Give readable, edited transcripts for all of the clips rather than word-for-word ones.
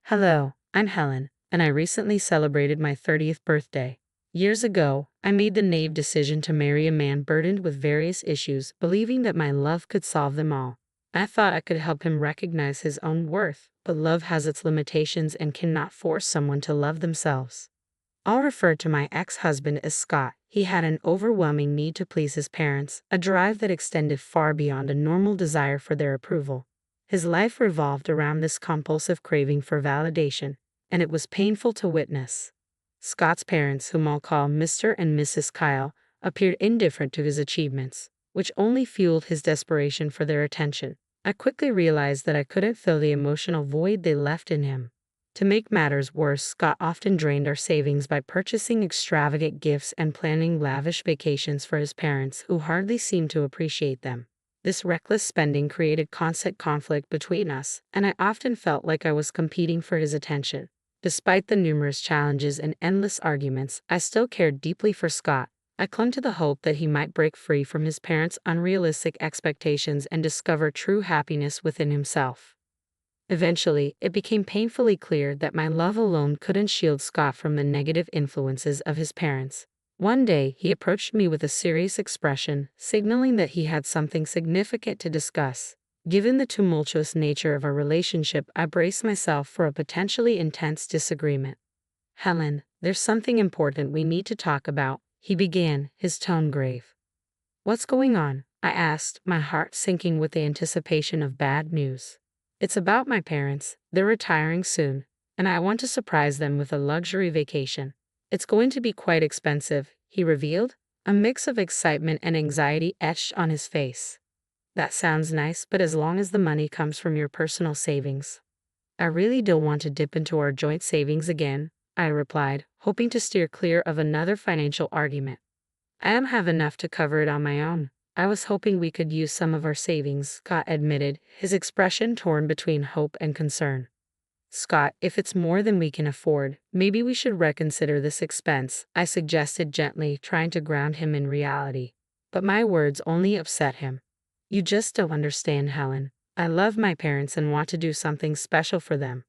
Hello, I'm Helen, and I recently celebrated my 30th birthday. Years ago, I made the naive decision to marry a man burdened with various issues, believing that my love could solve them all. I thought I could help him recognize his own worth, but love has its limitations and cannot force someone to love themselves. I'll refer to my ex-husband as Scott. He had an overwhelming need to please his parents, a drive that extended far beyond a normal desire for their approval. His life revolved around this compulsive craving for validation, and it was painful to witness. Scott's parents, whom I'll call Mr. and Mrs. Kyle, appeared indifferent to his achievements, which only fueled his desperation for their attention. I quickly realized that I couldn't fill the emotional void they left in him. To make matters worse, Scott often drained our savings by purchasing extravagant gifts and planning lavish vacations for his parents, who hardly seemed to appreciate them. This reckless spending created constant conflict between us, and I often felt like I was competing for his attention. Despite the numerous challenges and endless arguments, I still cared deeply for Scott. I clung to the hope that he might break free from his parents' unrealistic expectations and discover true happiness within himself. Eventually, it became painfully clear that my love alone couldn't shield Scott from the negative influences of his parents. One day, he approached me with a serious expression, signaling that he had something significant to discuss. Given the tumultuous nature of our relationship, I braced myself for a potentially intense disagreement. "Helen, there's something important we need to talk about," he began, his tone grave. "What's going on?" I asked, my heart sinking with the anticipation of bad news. "It's about my parents. They're retiring soon, and I want to surprise them with a luxury vacation. It's going to be quite expensive," he revealed, a mix of excitement and anxiety etched on his face. "That sounds nice, but as long as the money comes from your personal savings." "I really don't want to dip into our joint savings again," I replied, hoping to steer clear of another financial argument. "I have enough to cover it on my own." "I was hoping we could use some of our savings," Scott admitted, his expression torn between hope and concern. "Scott, if it's more than we can afford, maybe we should reconsider this expense," I suggested gently, trying to ground him in reality. But my words only upset him. "You just don't understand, Helen. I love my parents and want to do something special for them.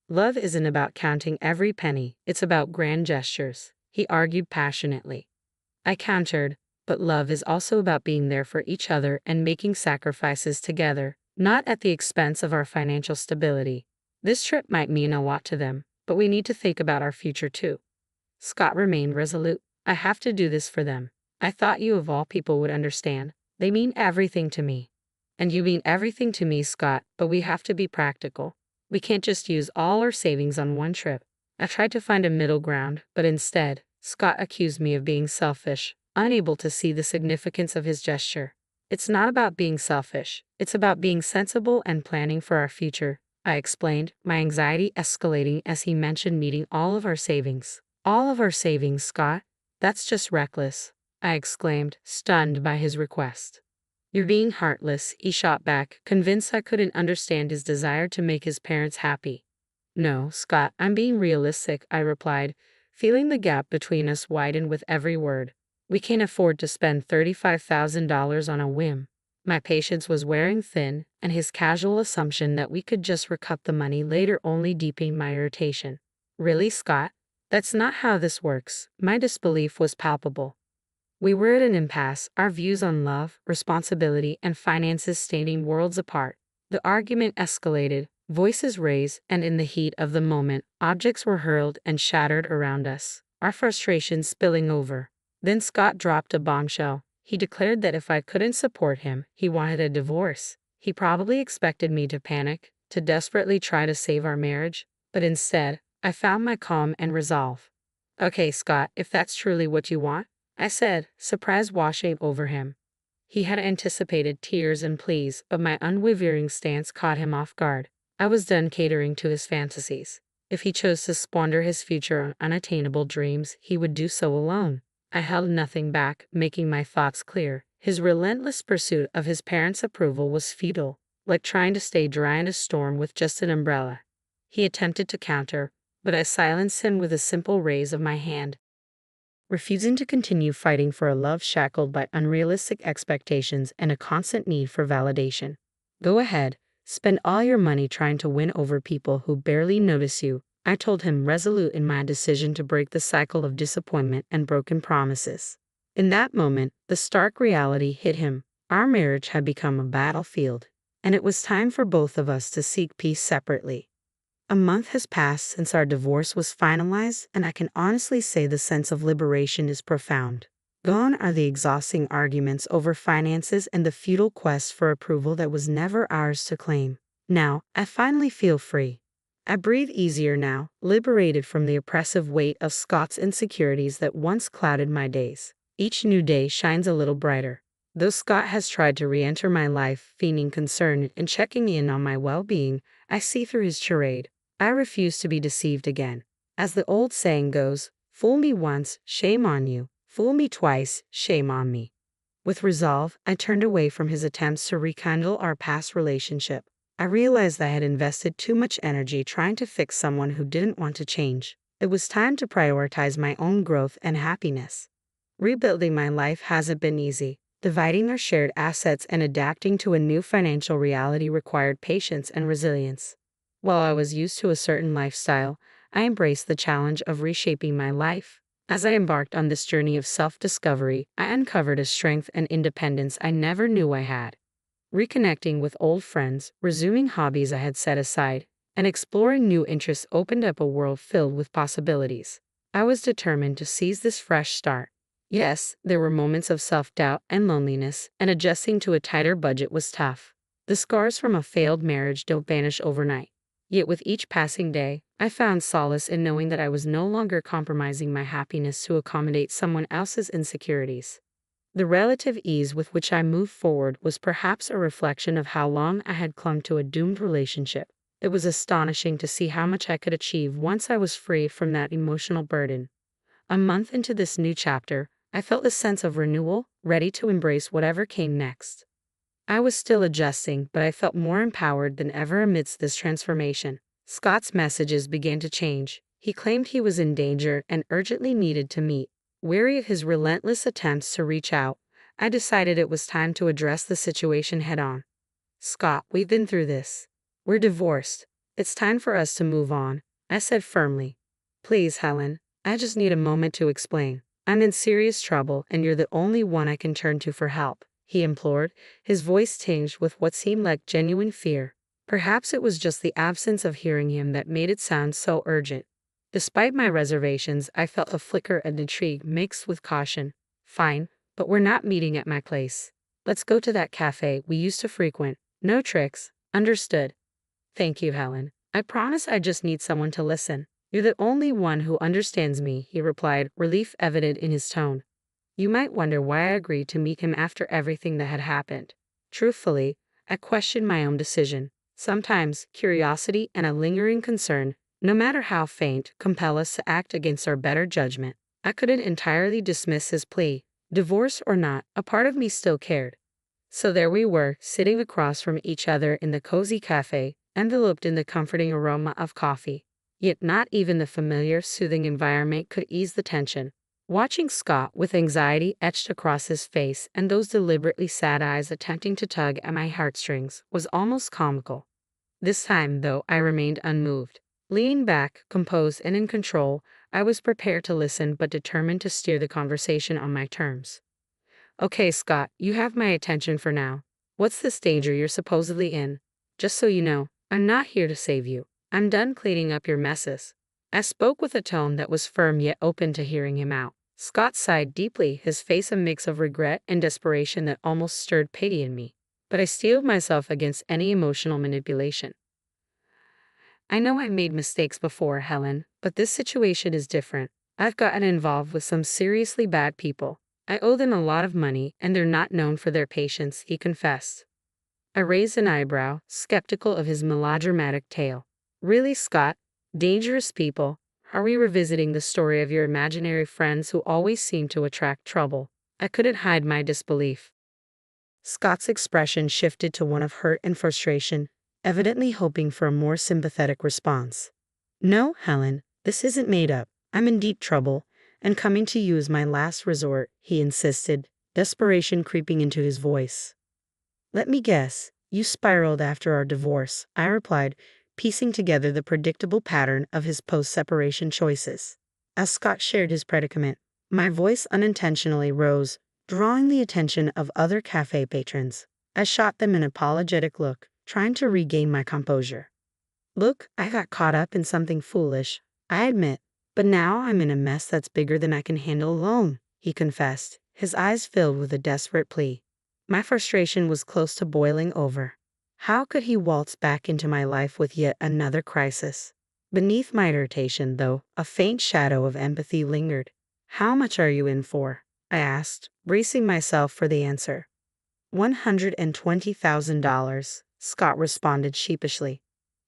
Love isn't about counting every penny, it's about grand gestures," he argued passionately. I countered, "But love is also about being there for each other and making sacrifices together, not at the expense of our financial stability. This trip might mean a lot to them, but we need to think about our future too." Scott remained resolute. "I have to do this for them. I thought you of all people would understand. They mean everything to me." "And you mean everything to me, Scott, but we have to be practical. We can't just use all our savings on one trip." I tried to find a middle ground, but instead, Scott accused me of being selfish, unable to see the significance of his gesture. "It's not about being selfish. It's about being sensible and planning for our future," I explained, my anxiety escalating as he mentioned meeting all of our savings. "All of our savings, Scott? That's just reckless," I exclaimed, stunned by his request. "You're being heartless," he shot back, convinced I couldn't understand his desire to make his parents happy. "No, Scott, I'm being realistic," I replied, feeling the gap between us widen with every word. "We can't afford to spend $35,000 on a whim." My patience was wearing thin, and his casual assumption that we could just recoup the money later only deepened my irritation. "Really, Scott? That's not how this works." My disbelief was palpable. We were at an impasse, our views on love, responsibility, and finances standing worlds apart. The argument escalated, voices raised, and in the heat of the moment, objects were hurled and shattered around us, our frustration spilling over. Then Scott dropped a bombshell. He declared that if I couldn't support him, he wanted a divorce. He probably expected me to panic, to desperately try to save our marriage, but instead, I found my calm and resolve. "Okay, Scott, if that's truly what you want," I said, surprise washing over him. He had anticipated tears and pleas, but my unwavering stance caught him off guard. I was done catering to his fantasies. If he chose to squander his future on unattainable dreams, he would do so alone. I held nothing back, making my thoughts clear. His relentless pursuit of his parents' approval was futile, like trying to stay dry in a storm with just an umbrella. He attempted to counter, but I silenced him with a simple raise of my hand, refusing to continue fighting for a love shackled by unrealistic expectations and a constant need for validation. "Go ahead, Spend all your money trying to win over people who barely notice you, I told him, resolute in my decision to break the cycle of disappointment and broken promises. In that moment, the stark reality hit him. Our marriage had become a battlefield, and it was time for both of us to seek peace separately. A month has passed since our divorce was finalized, and I can honestly say the sense of liberation is profound. Gone are the exhausting arguments over finances and the futile quest for approval that was never ours to claim. Now, I finally feel free. I breathe easier now, liberated from the oppressive weight of Scott's insecurities that once clouded my days. Each new day shines a little brighter. Though Scott has tried to re-enter my life, feigning concern and checking in on my well-being, I see through his charade. I refuse to be deceived again. As the old saying goes, fool me once, shame on you. Fool me twice, shame on me. With resolve, I turned away from his attempts to rekindle our past relationship. I realized I had invested too much energy trying to fix someone who didn't want to change. It was time to prioritize my own growth and happiness. Rebuilding my life hasn't been easy. Dividing our shared assets and adapting to a new financial reality required patience and resilience. While I was used to a certain lifestyle, I embraced the challenge of reshaping my life. As I embarked on this journey of self-discovery, I uncovered a strength and independence I never knew I had. Reconnecting with old friends, resuming hobbies I had set aside, and exploring new interests opened up a world filled with possibilities. I was determined to seize this fresh start. Yes, there were moments of self-doubt and loneliness, and adjusting to a tighter budget was tough. The scars from a failed marriage don't vanish overnight. Yet with each passing day, I found solace in knowing that I was no longer compromising my happiness to accommodate someone else's insecurities. The relative ease with which I moved forward was perhaps a reflection of how long I had clung to a doomed relationship. It was astonishing to see how much I could achieve once I was free from that emotional burden. A month into this new chapter, I felt a sense of renewal, ready to embrace whatever came next. I was still adjusting, but I felt more empowered than ever amidst this transformation. Scott's messages began to change. He claimed he was in danger and urgently needed to meet. Weary of his relentless attempts to reach out, I decided it was time to address the situation head-on. Scott, we've been through this. We're divorced. It's time for us to move on, I said firmly. Please, Helen, I just need a moment to explain. I'm in serious trouble, and you're the only one I can turn to for help, he implored, his voice tinged with what seemed like genuine fear. Perhaps it was just the absence of hearing him that made it sound so urgent. Despite my reservations, I felt a flicker of intrigue mixed with caution. Fine, but we're not meeting at my place. Let's go to that cafe we used to frequent. No tricks. Understood. Thank you, Helen. I promise I just need someone to listen. You're the only one who understands me, he replied, relief evident in his tone. You might wonder why I agreed to meet him after everything that had happened. Truthfully, I questioned my own decision. Sometimes, curiosity and a lingering concern, no matter how faint, compel us to act against our better judgment. I couldn't entirely dismiss his plea. Divorce or not, a part of me still cared. So there we were, sitting across from each other in the cozy cafe, enveloped in the comforting aroma of coffee. Yet not even the familiar, soothing environment could ease the tension. Watching Scott with anxiety etched across his face and those deliberately sad eyes attempting to tug at my heartstrings was almost comical. This time, though, I remained unmoved. Leaning back, composed and in control, I was prepared to listen but determined to steer the conversation on my terms. Okay, Scott, you have my attention for now. What's this danger you're supposedly in? Just so you know, I'm not here to save you. I'm done cleaning up your messes. I spoke with a tone that was firm yet open to hearing him out. Scott sighed deeply, his face a mix of regret and desperation that almost stirred pity in me. But I steeled myself against any emotional manipulation. I know I've made mistakes before, Helen, but this situation is different. I've gotten involved with some seriously bad people. I owe them a lot of money, and they're not known for their patience, he confessed. I raised an eyebrow, skeptical of his melodramatic tale. Really, Scott? Dangerous people? Are we revisiting the story of your imaginary friends who always seem to attract trouble? I couldn't hide my disbelief. Scott's expression shifted to one of hurt and frustration, evidently hoping for a more sympathetic response. No, Helen, this isn't made up. I'm in deep trouble, and coming to you is my last resort, he insisted, desperation creeping into his voice. Let me guess, You spiraled after our divorce, I replied, piecing together the predictable pattern of his post-separation choices. As Scott shared his predicament, my voice unintentionally rose, drawing the attention of other cafe patrons. I shot them an apologetic look, trying to regain my composure. Look, I got caught up in something foolish, I admit, but now I'm in a mess that's bigger than I can handle alone, he confessed, his eyes filled with a desperate plea. My frustration was close to boiling over. How could he waltz back into my life with yet another crisis? Beneath my irritation, though, a faint shadow of empathy lingered. How much are you in for? I asked, bracing myself for the answer. $120,000, Scott responded sheepishly.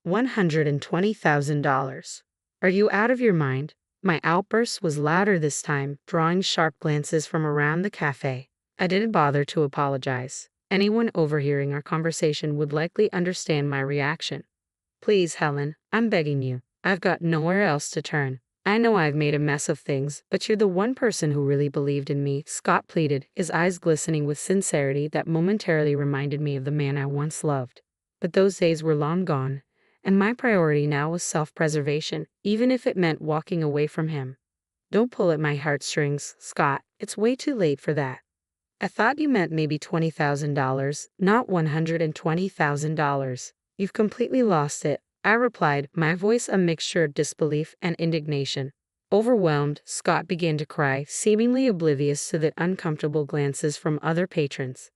$120,000. Are you out of your mind? My outburst was louder this time, drawing sharp glances from around the cafe. I didn't bother to apologize. Anyone overhearing our conversation would likely understand my reaction. Please, Helen, I'm begging you. I've got nowhere else to turn. I know I've made a mess of things, but you're the one person who really believed in me, Scott pleaded, his eyes glistening with sincerity that momentarily reminded me of the man I once loved. But those days were long gone, and my priority now was self-preservation, even if it meant walking away from him. Don't pull at my heartstrings, Scott. It's way too late for that. I thought you meant maybe $20,000, not $120,000. You've completely lost it, I replied, my voice a mixture of disbelief and indignation. Overwhelmed, Scott began to cry, seemingly oblivious to the uncomfortable glances from other patrons.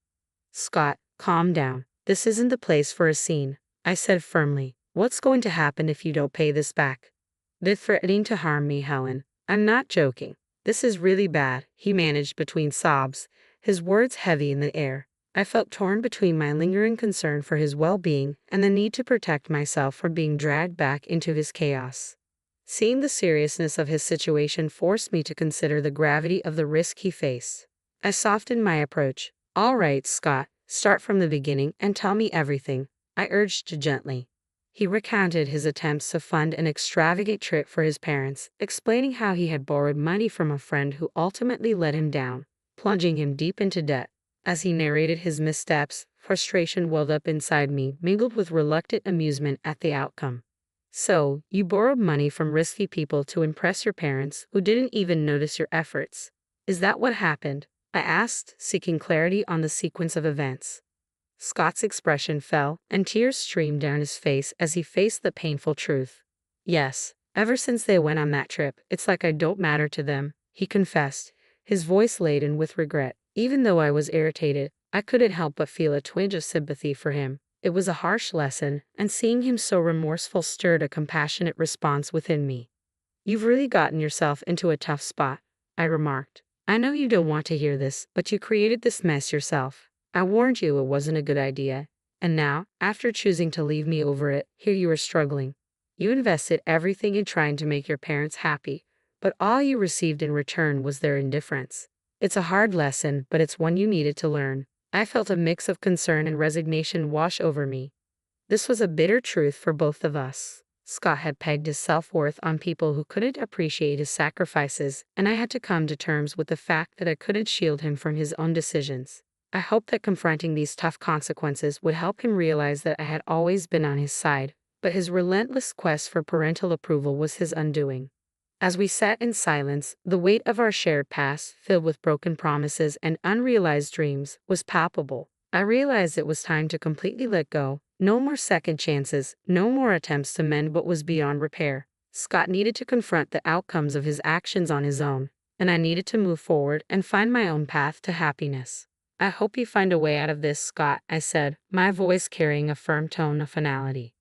Scott, calm down. This isn't the place for a scene, I said firmly. What's going to happen if you don't pay this back? They're threatening to harm me, Helen. I'm not joking. This is really bad, he managed between sobs, his words heavy in the air. I felt torn between my lingering concern for his well-being and the need to protect myself from being dragged back into his chaos. Seeing the seriousness of his situation forced me to consider the gravity of the risk he faced. I softened my approach. All right, Scott, start from the beginning and tell me everything, I urged gently. He recounted his attempts to fund an extravagant trip for his parents, explaining how he had borrowed money from a friend who ultimately let him down, plunging him deep into debt. As he narrated his missteps, frustration welled up inside me, mingled with reluctant amusement at the outcome. So, you borrowed money from risky people to impress your parents, who didn't even notice your efforts. Is that what happened? I asked, seeking clarity on the sequence of events. Scott's expression fell, and tears streamed down his face as he faced the painful truth. Yes, ever since they went on that trip, it's like I don't matter to them, he confessed, his voice laden with regret. Even though I was irritated, I couldn't help but feel a twinge of sympathy for him. It was a harsh lesson, and seeing him so remorseful stirred a compassionate response within me. You've really gotten yourself into a tough spot, I remarked. I know you don't want to hear this, but you created this mess yourself. I warned you it wasn't a good idea. And now, after choosing to leave me over it, here you are struggling. You invested everything in trying to make your parents happy, but all you received in return was their indifference. It's a hard lesson, but it's one you needed to learn. I felt a mix of concern and resignation wash over me. This was a bitter truth for both of us. Scott had pegged his self-worth on people who couldn't appreciate his sacrifices, and I had to come to terms with the fact that I couldn't shield him from his own decisions. I hoped that confronting these tough consequences would help him realize that I had always been on his side, but his relentless quest for parental approval was his undoing. As we sat in silence, the weight of our shared past, filled with broken promises and unrealized dreams, was palpable. I realized it was time to completely let go. No more second chances, no more attempts to mend what was beyond repair. Scott needed to confront the outcomes of his actions on his own, and I needed to move forward and find my own path to happiness. I hope you find a way out of this, Scott, I said, my voice carrying a firm tone of finality.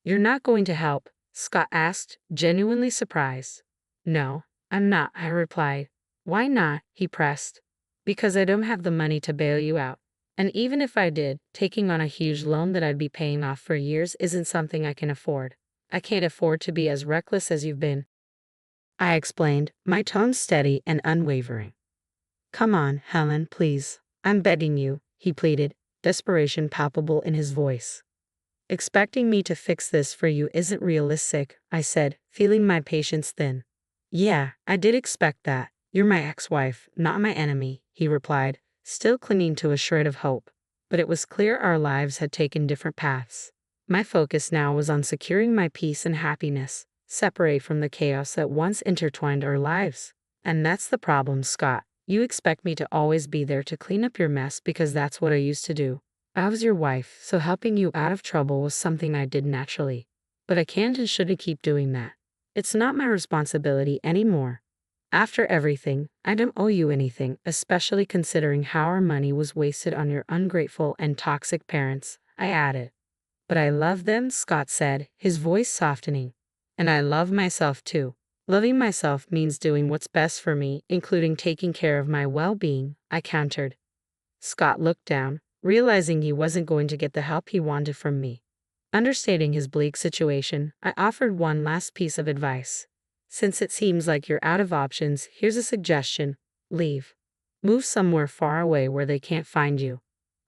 You're not going to help? Scott asked, genuinely surprised. No, I'm not, I replied. Why not? He pressed. Because I don't have the money to bail you out. And even if I did, taking on a huge loan that I'd be paying off for years isn't something I can afford. I can't afford to be as reckless as you've been, I explained, my tone steady and unwavering. Come on, Helen, please. I'm begging you, he pleaded, desperation palpable in his voice. Expecting me to fix this for you isn't realistic, I said, feeling my patience thin. Yeah, I did expect that. You're my ex-wife, not my enemy, he replied, still clinging to a shred of hope. but it was clear our lives had taken different paths. My focus now was on securing my peace and happiness, separate from the chaos that once intertwined our lives. And that's the problem, Scott. You expect me to always be there to clean up your mess because that's what I used to do. I was your wife, so helping you out of trouble was something I did naturally. But I can't and shouldn't keep doing that. It's not my responsibility anymore. After everything, I don't owe you anything, especially considering how our money was wasted on your ungrateful and toxic parents, I added. But I love them, Scott said, his voice softening. And I love myself too. Loving myself means doing what's best for me, including taking care of my well-being, I countered. Scott looked down, realizing he wasn't going to get the help he wanted from me. Understating his bleak situation, I offered one last piece of advice. Since it seems like you're out of options, here's a suggestion. Leave. Move somewhere far away where they can't find you.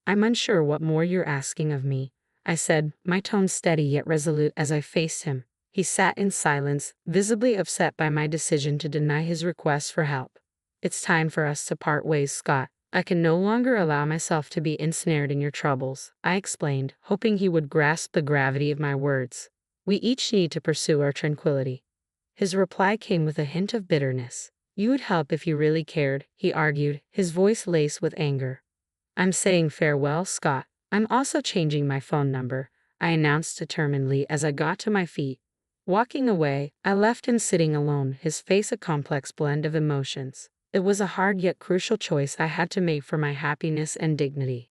I'm unsure what more you're asking of me, I said, my tone steady yet resolute as I faced him. He sat in silence, visibly upset by my decision to deny his request for help. It's time for us to part ways, Scott. I can no longer allow myself to be ensnared in your troubles, I explained, hoping he would grasp the gravity of my words. We each need to pursue our tranquility. His reply came with a hint of bitterness. You would help if you really cared, he argued, his voice laced with anger. I'm saying farewell, Scott. I'm also changing my phone number, I announced determinedly as I got to my feet. Walking away, I left him sitting alone, his face a complex blend of emotions. It was a hard yet crucial choice I had to make for my happiness and dignity.